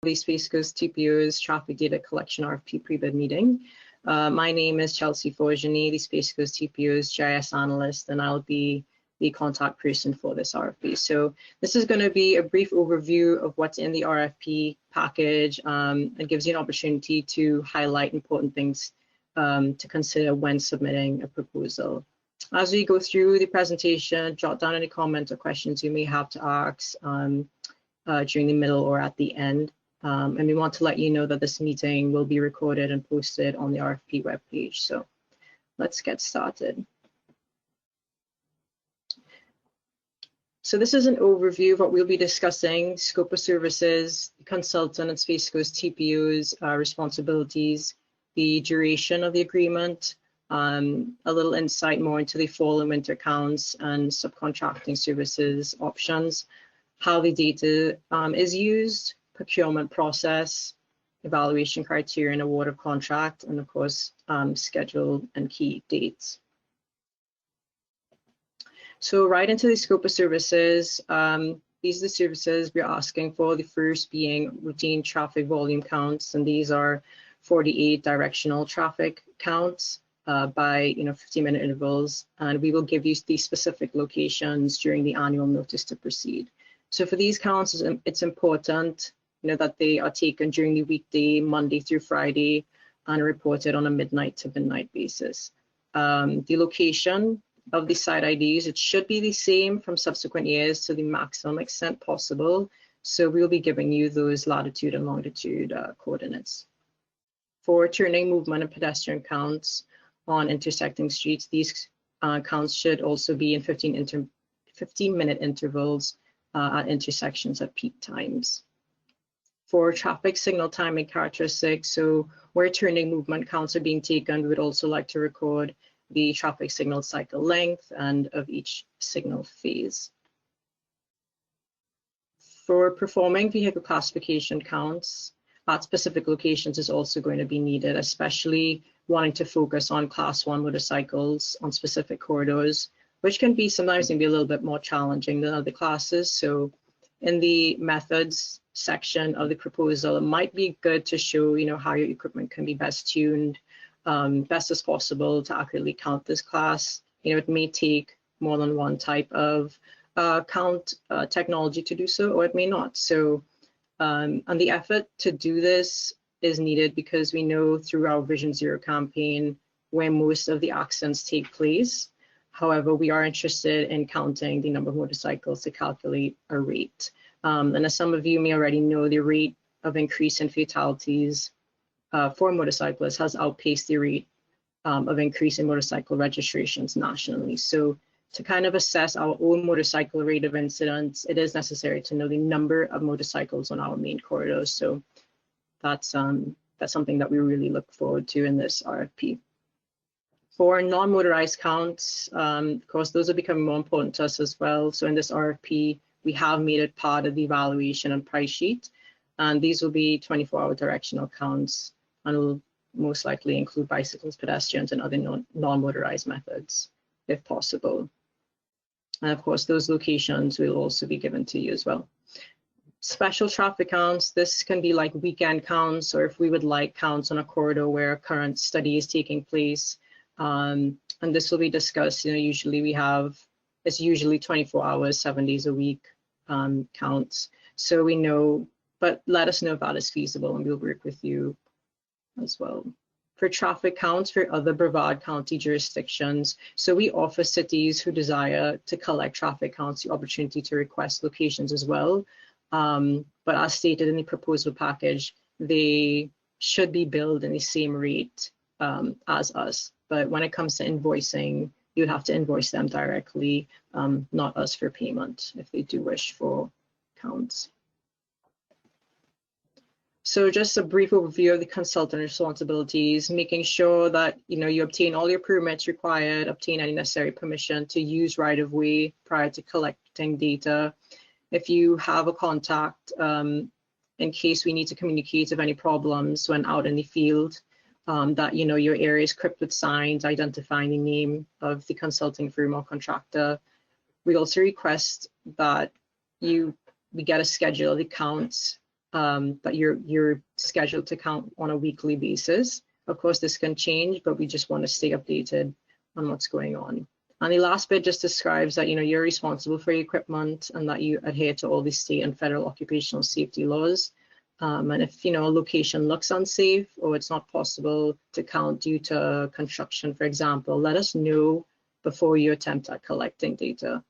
the Space Coast TPO's Traffic Data Collection RFP pre-bid meeting. My name is Chelsea Forgeny, the Space Coast TPO's GIS analyst, and I'll be the contact person for this RFP. So this is going to be a brief overview of what's in the RFP package and gives you an opportunity to highlight important things to consider when submitting a proposal. As we go through the presentation, jot down any comments or questions you may have to ask during the middle or at the end. And we want to let you know that this meeting will be recorded and posted on the RFP webpage. So let's get started. So this is an overview of what we'll be discussing: scope of services, the consultant and Space Coast TPO's responsibilities, the duration of the agreement, a little insight more into the fall and winter counts and subcontracting services options, how the data is used, procurement process, evaluation criteria and award of contract, and of course, schedule and key dates. So right into the scope of services, these are the services we're asking for, the first being routine traffic volume counts, and these are 48 directional traffic counts by 15-minute intervals, and we will give you the specific locations during the annual notice to proceed. So for these counts, it's important that they are taken during the weekday, Monday through Friday, and reported on a midnight to midnight basis. The location of the site IDs, it should be the same from subsequent years to the maximum extent possible. So we'll be giving you those latitude and longitude coordinates. For turning, movement, and pedestrian counts on intersecting streets, these counts should also be in 15-minute intervals at intersections at peak times. For traffic signal timing characteristics, so where turning movement counts are being taken, we would also like to record the traffic signal cycle length and of each signal phase. For performing vehicle classification counts at specific locations is also going to be needed, especially wanting to focus on Class 1 motorcycles on specific corridors, which can be sometimes a little bit more challenging than other classes. So in the methods section of the proposal, it might be good to show how your equipment can be best tuned best as possible to accurately count this class. It may take more than one type of count technology to do so, or it may not. So and the effort to do this is needed because we know through our Vision Zero campaign where most of the accidents take place. However, we are interested in counting the number of motorcycles to calculate a rate. And as some of you may already know, the rate of increase in fatalities for motorcyclists has outpaced the rate of increase in motorcycle registrations nationally. So to kind of assess our own motorcycle rate of incidents, it is necessary to know the number of motorcycles on our main corridors. So that's something that we really look forward to in this RFP. For non-motorized counts, of course, those are becoming more important to us as well. So in this RFP, we have made it part of the evaluation and price sheet. And these will be 24-hour directional counts and will most likely include bicycles, pedestrians, and other non-motorized methods, if possible. And of course, those locations will also be given to you as well. Special traffic counts, this can be like weekend counts, or if we would like counts on a corridor where a current study is taking place. And this will be discussed, usually it's usually 24 hours, 7 days a week counts. So we know, but let us know if that is feasible and we'll work with you as well. For traffic counts for other Brevard County jurisdictions, so we offer cities who desire to collect traffic counts the opportunity to request locations as well. But as stated in the proposal package, they should be billed in the same rate as us. But when it comes to invoicing, you would have to invoice them directly, not us for payment if they do wish for counts. So just a brief overview of the consultant responsibilities, making sure that you obtain all your permits required, obtain any necessary permission to use right-of-way prior to collecting data. If you have a contact, in case we need to communicate of any problems when out in the field, that your area is equipped with signs identifying the name of the consulting firm or contractor. We also request that we get a schedule of the counts but you're scheduled to count on a weekly basis. Of course, this can change, but we just want to stay updated on what's going on. And the last bit just describes that you're responsible for your equipment and that you adhere to all the state and federal occupational safety laws. And if a location looks unsafe or it's not possible to count due to construction, for example, let us know before you attempt at collecting data.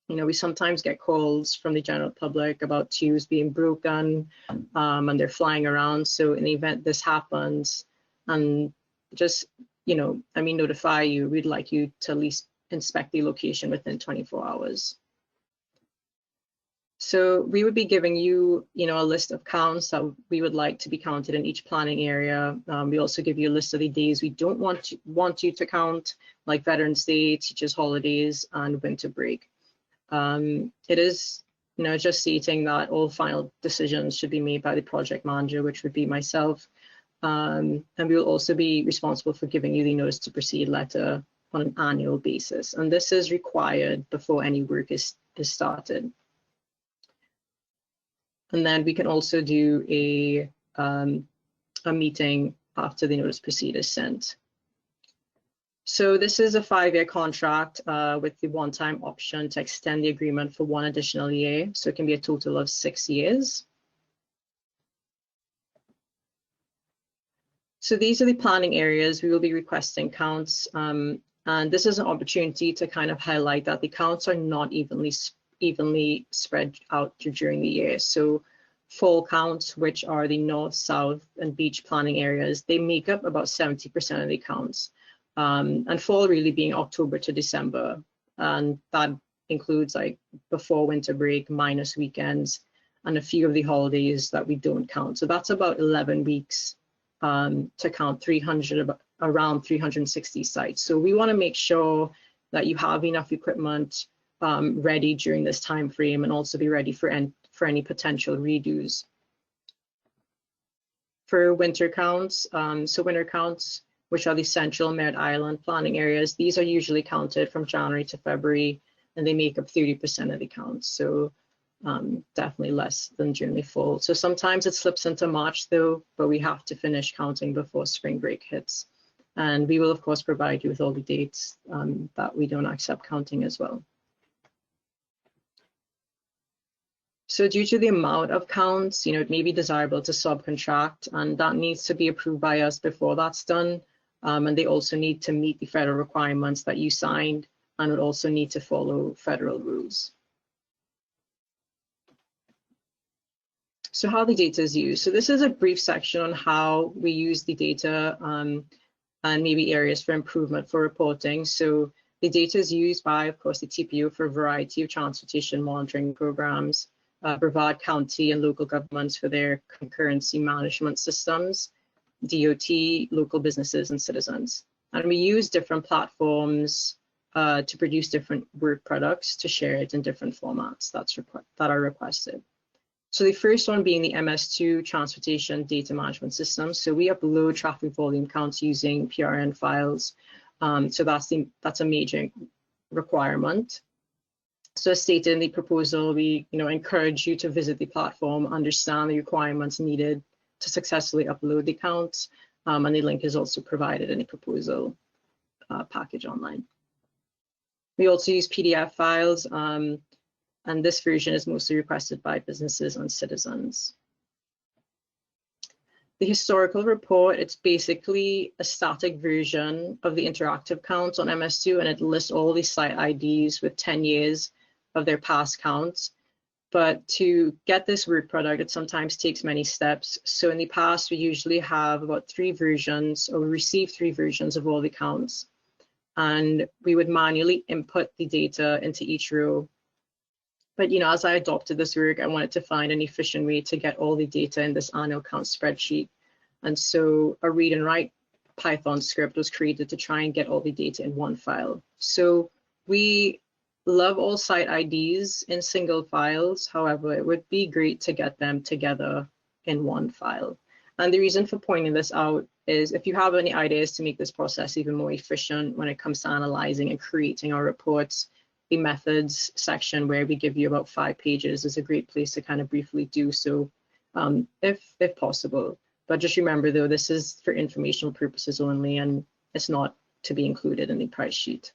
We sometimes get calls from the general public about tubes being broken and they're flying around. So in the event this happens, and just notify you, we'd like you to at least inspect the location within 24 hours. So we would be giving you, a list of counts that we would like to be counted in each planning area. We also give you a list of the days we don't want you to count, like Veterans Day, teachers' holidays, and winter break. It is, just stating that all final decisions should be made by the project manager, which would be myself. And we will also be responsible for giving you the notice to proceed letter on an annual basis. And this is required before any work is started. And then we can also do a meeting after the notice to proceed is sent. So this is a 5-year contract with the one-time option to extend the agreement for 1 additional year. So it can be a total of 6 years. So these are the planning areas we will be requesting counts. And this is an opportunity to kind of highlight that the counts are not evenly spread out during the year. So fall counts, which are the north, south, and beach planning areas, they make up about 70% of the counts. And fall really being October to December. And that includes like before winter break, minus weekends, and a few of the holidays that we don't count. So that's about 11 weeks to count around 360 sites. So we want to make sure that you have enough equipment ready during this time frame and also be ready for any potential redos. For winter counts, winter counts, which are the Central Merritt Island planning areas, these are usually counted from January to February, and they make up 30% of the counts. So definitely less than during the fall. So sometimes it slips into March though, but we have to finish counting before spring break hits. And we will of course provide you with all the dates that we don't accept counting as well. So due to the amount of counts, it may be desirable to subcontract, and that needs to be approved by us before that's done. And they also need to meet the federal requirements that you signed, and would also need to follow federal rules. So how the data is used. So this is a brief section on how we use the data and maybe areas for improvement for reporting. So the data is used by, of course, the TPO for a variety of transportation monitoring programs, Brevard County and local governments for their concurrency management systems, DOT, local businesses, and citizens. And we use different platforms to produce different work products to share it in different formats that are requested. So the first one being the MS2 Transportation Data Management System. So we upload traffic volume counts using PRN files. So that's a major requirement. So as stated in the proposal, we encourage you to visit the platform, understand the requirements needed to successfully upload the counts, and the link is also provided in the proposal package online. We also use PDF files, and this version is mostly requested by businesses and citizens. The historical report, it's basically a static version of the interactive counts on MS2, and it lists all the site IDs with 10 years of their past counts. But to get this work product, it sometimes takes many steps. So in the past, we usually have about 3 versions, or we receive 3 versions of all the counts. And we would manually input the data into each row. But as I adopted this work, I wanted to find an efficient way to get all the data in this annual count spreadsheet. And so a read and write Python script was created to try and get all the data in one file. So we love all site IDs in single files. However, it would be great to get them together in one file. And the reason for pointing this out is if you have any ideas to make this process even more efficient when it comes to analyzing and creating our reports, the methods section where we give you about 5 pages is a great place to kind of briefly do so. if possible. But just remember though, this is for informational purposes only, and it's not to be included in the price sheet.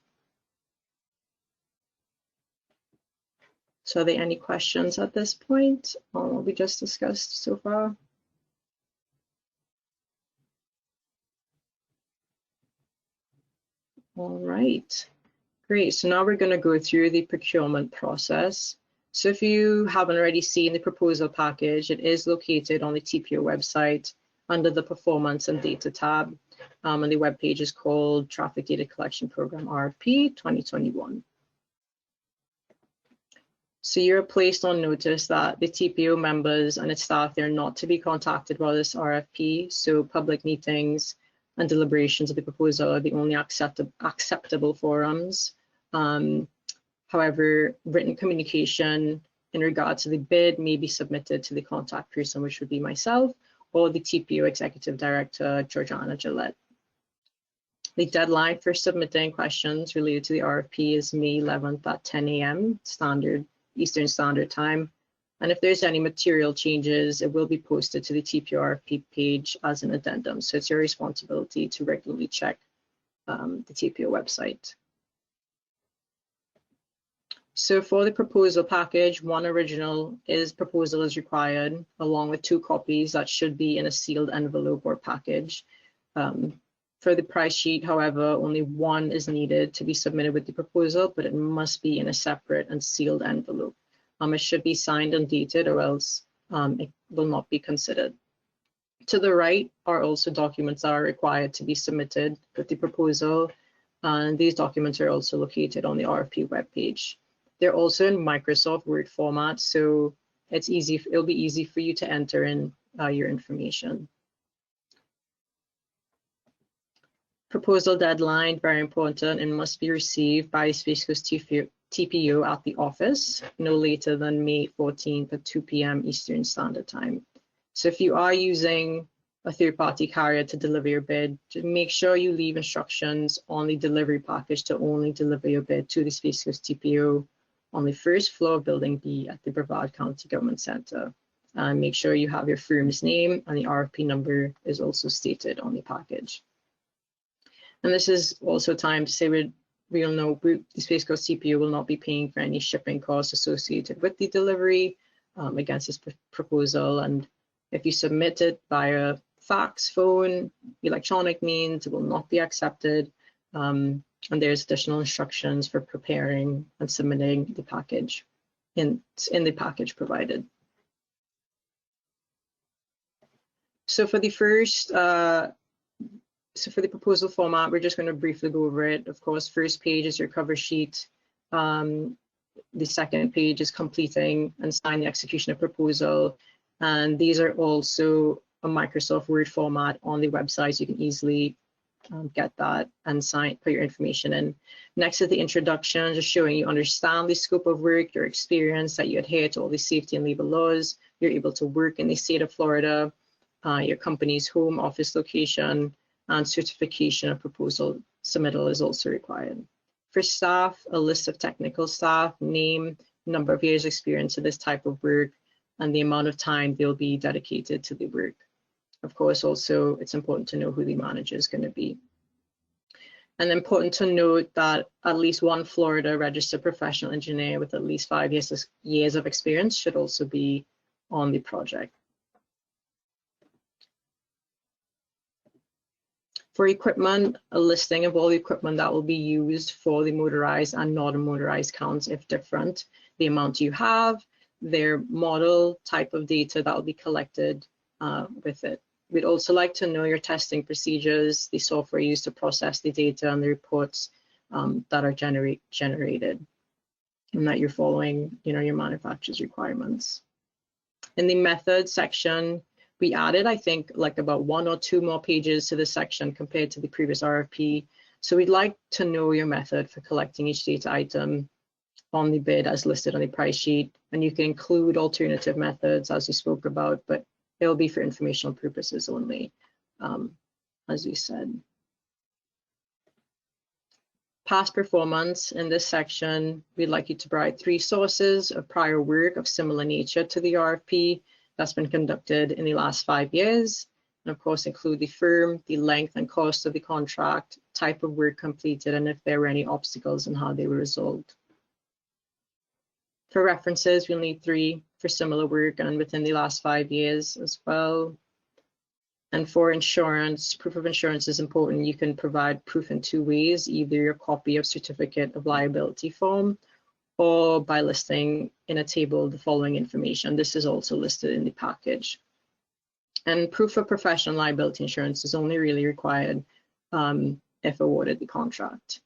So are there any questions at this point on what we just discussed so far? All right, great. So now we're going to go through the procurement process. So if you haven't already seen the proposal package, it is located on the TPO website under the Performance and Data tab. And the web page is called Traffic Data Collection Program RFP 2021. So you're placed on notice that the TPO members and its staff, they're not to be contacted about this RFP. So public meetings and deliberations of the proposal are the only acceptable forums. However, written communication in regard to the bid may be submitted to the contact person, which would be myself, or the TPO Executive Director, Georgiana Gillette. The deadline for submitting questions related to the RFP is May 11th at 10 a.m. Eastern Standard Time. And if there's any material changes, it will be posted to the TPO RFP page as an addendum. So it's your responsibility to regularly check the TPO website. So for the proposal package, one original proposal is required, along with 2 copies that should be in a sealed envelope or package. For the price sheet, however, only 1 is needed to be submitted with the proposal, but it must be in a separate and sealed envelope. It should be signed and dated, or else it will not be considered. To the right are also documents that are required to be submitted with the proposal, and these documents are also located on the RFP webpage. They're also in Microsoft Word format, so it'll be easy for you to enter in your information. Proposal deadline, very important, and must be received by Space Coast TPO at the office no later than May 14th at 2 p.m. Eastern Standard Time. So if you are using a third-party carrier to deliver your bid, just make sure you leave instructions on the delivery package to only deliver your bid to the Space Coast TPO on the first floor of Building B at the Brevard County Government Center. And make sure you have your firm's name, and the RFP number is also stated on the package. And this is also time to say we'll know the Space Coast TPO will not be paying for any shipping costs associated with the delivery against this proposal. And if you submit it via fax, phone, electronic means, it will not be accepted. And there's additional instructions for preparing and submitting the package in the package provided. So for the first, so for the proposal format, we're just going to briefly go over it. Of course, first page is your cover sheet. The second page is completing and sign the execution of proposal. And these are also a Microsoft Word format on the website, so you can easily get that and put your information in. Next is the introduction, just showing you understand the scope of work, your experience, that you adhere to all the safety and labor laws, you're able to work in the state of Florida, your company's home office location, and certification of proposal submittal is also required. For staff, a list of technical staff, name, number of years experience in this type of work, and the amount of time they'll be dedicated to the work. Of course, also, it's important to know who the manager is going to be. And important to note that at least 1 Florida registered professional engineer with at least 5 years of experience should also be on the project. For equipment, a listing of all the equipment that will be used for the motorized and non-motorized counts if different, the amount you have, their model, type of data that will be collected with it. We'd also like to know your testing procedures, the software used to process the data and the reports that are generated, and that you're following, your manufacturer's requirements. In the method section, we added, I think, like about 1 or 2 more pages to this section compared to the previous RFP. So we'd like to know your method for collecting each data item on the bid as listed on the price sheet. And you can include alternative methods as we spoke about, but it'll be for informational purposes only, as we said. Past performance, in this section, we'd like you to provide 3 sources of prior work of similar nature to the RFP that's been conducted in the last 5 years, and of course include the firm, the length and cost of the contract, type of work completed, and if there were any obstacles and how they were resolved. For references, we'll need 3 for similar work and within the last 5 years as well. And for insurance, proof of insurance is important. You can provide proof in 2 ways, either your copy of certificate of liability form or by listing in a table the following information. This is also listed in the package. And proof of professional liability insurance is only really required if awarded the contract.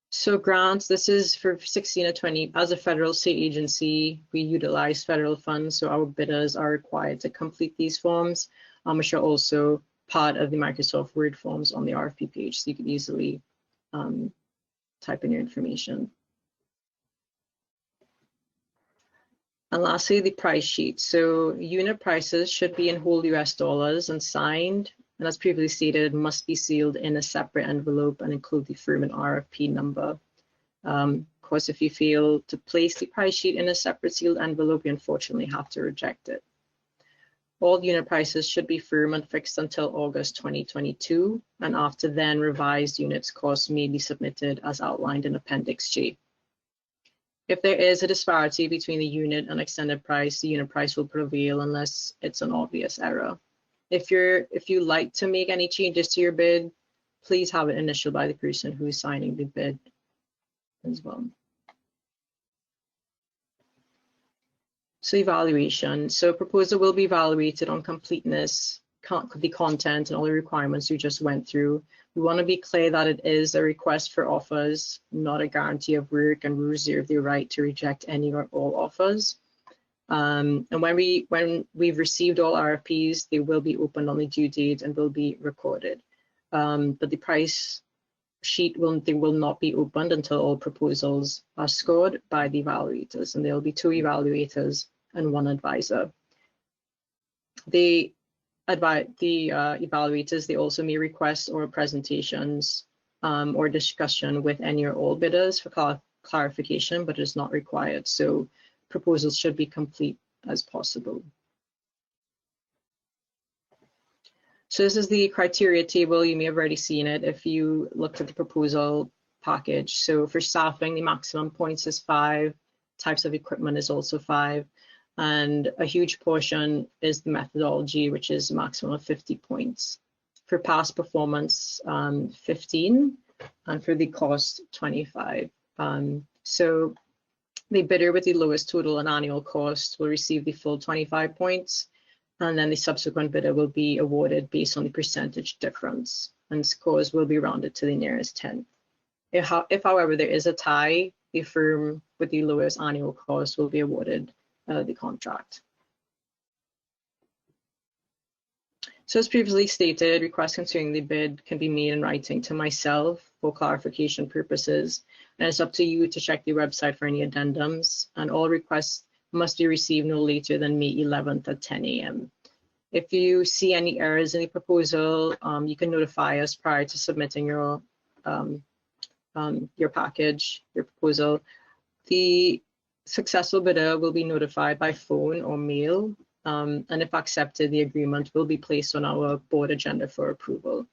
So grants, this is for 16 to 20. As a federal state agency, we utilize federal funds, so our bidders are required to complete these forms, which are also part of the Microsoft Word forms on the RFP page, so you can easily type in your information. And lastly, the price sheet. So unit prices should be in whole US dollars and signed, and as previously stated, must be sealed in a separate envelope and include the firm and RFP number. Of course, if you fail to place the price sheet in a separate sealed envelope, you unfortunately have to reject it. All unit prices should be firm and fixed until August 2022, and after then, revised units costs may be submitted as outlined in Appendix J. If there is a disparity between the unit and extended price, the unit price will prevail unless it's an obvious error. If you like to make any changes to your bid, please have it initialed by the person who is signing the bid as well. So evaluation. So proposal will be evaluated on completeness, the content and all the requirements you just went through. We want to be clear that it is a request for offers, not a guarantee of work, and we reserve the right to reject any or all offers. And when we've received all RFPs, they will be opened on the due date and will be recorded. But the price sheet will not be opened until all proposals are scored by the evaluators, and there will be 2 evaluators and 1 advisor. The evaluators, they also may request oral presentations or discussion with any or all bidders for clarification, but it is not required. So proposals should be complete as possible. So this is the criteria table. You may have already seen it if you looked at the proposal package. So for staffing, the maximum points is 5. Types of equipment is also 5. And a huge portion is the methodology, which is a maximum of 50 points. For past performance, 15, and for the cost, 25. So the bidder with the lowest total and annual cost will receive the full 25 points, and then the subsequent bidder will be awarded based on the percentage difference, and scores will be rounded to the nearest 10. If however, there is a tie, the firm with the lowest annual cost will be awarded the contract. So as previously stated, requests concerning the bid can be made in writing to myself for clarification purposes, and it's up to you to check the website for any addendums, and all requests must be received no later than May 11th at 10 a.m. If you see any errors in the proposal, you can notify us prior to submitting your package, your proposal. The successful bidder will be notified by phone or mail, and if accepted, the agreement will be placed on our board agenda for approval.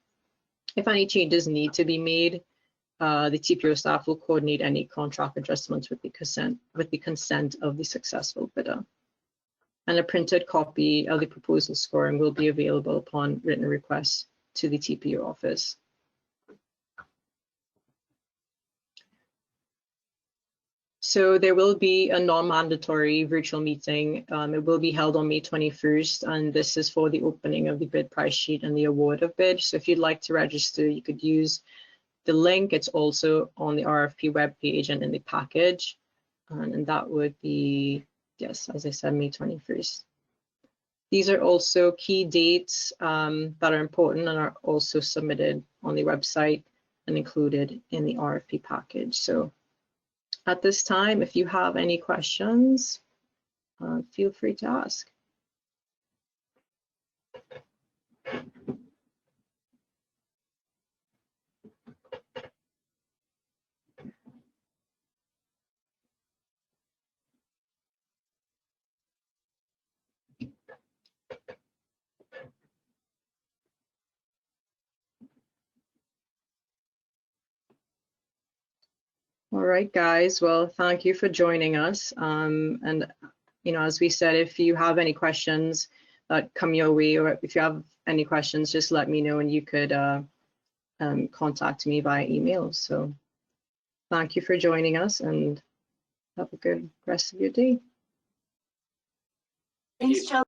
If any changes need to be made, the TPO staff will coordinate any contract adjustments with the consent of the successful bidder. And a printed copy of the proposal scoring will be available upon written request to the TPO office. So there will be a non-mandatory virtual meeting. It will be held on May 21st, and this is for the opening of the bid price sheet and the award of bid. So if you'd like to register, you could use the link. It's also on the RFP webpage and in the package. And that would be, yes, as I said, May 21st. These are also key dates that are important and are also submitted on the website and included in the RFP package. So at this time, if you have any questions, feel free to ask. All right, guys. Well, thank you for joining us. And, you know, as we said, if you have any questions that come your way, or if you have any questions, just let me know and you could contact me via email. So thank you for joining us and have a good rest of your day. Thanks, Chelsea.